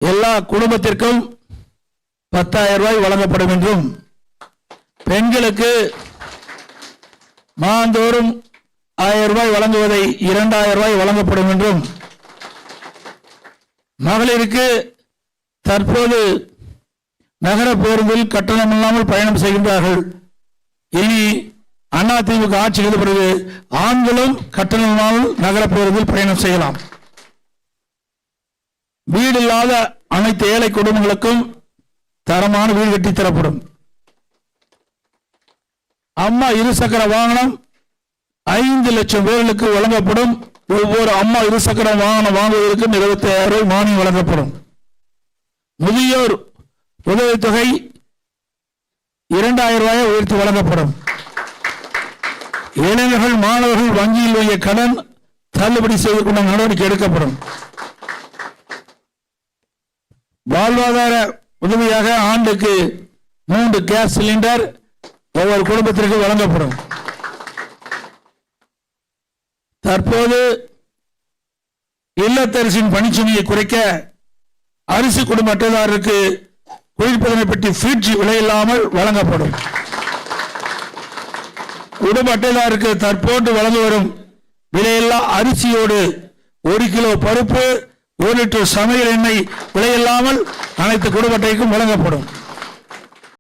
எல்லா குடும்பத்திற்கும் 10,000 ரூபாய் வழங்கப்படும் என்றும், பெண்களுக்கு மாதந்தோறும் 1000 ரூபாய் வழங்குவதை 2000 ரூபாய் வழங்கப்படும் என்றும், மகளிருக்கு தற்போது நகர பேருந்தில் கட்டணம் இல்லாமல் பயணம் செய்கின்றார்கள். இனி அதிமுக ஆட்சிக்கு பிறகு ஆண்களும் கட்டணம் இல்லாமல் நகர பேருந்தில் பயணம் செய்யலாம். வீடு இல்லாத அனைத்து ஏழை குடும்பங்களுக்கும் தரமான வீடு கட்டி தரப்படும். அம்மா இருசக்கர வாகனம் 5 லட்சம் பேர்களுக்கு வழங்கப்படும். ஒவ்வொரு அம்மா இருசக்கர வாகனம் வாங்குவதற்கும் 25,000 ரூபாய் மானியம் வழங்கப்படும். முதியோர் உதவித்தொகை 2,000 ரூபாயை உயர்த்தி வழங்கப்படும். இளைஞர்கள் மாணவர்கள் வங்கியில் வாங்கிய கடன் தள்ளுபடி செய்து கொண்ட நடவடிக்கை எடுக்கப்படும். வாழ்வாதார உதவியாக ஆண்டுக்கு 3 கேஸ் சிலிண்டர் ஒவ்வொரு குடும்பத்திற்கு வழங்கப்படும். தற்போது இல்லத்தரசின் பணிச்சுமையை குறைக்க அரிசி குடும்ப அட்டைதாரருக்கு குளிர்பதன பெட்டி ஃப்ரிட்ஜ் விலையில்லாமல் வழங்கப்படும். குடும்ப அட்டைதாருக்கு தற்போது வழங்கி வரும் விலையில்லா அரிசியோடு 1 கிலோ பருப்பு 1 லிட்டர் சமையல் எண்ணெய் விலையில்லாமல் அனைத்து குடும்ப அட்டைக்கும் வழங்கப்படும்.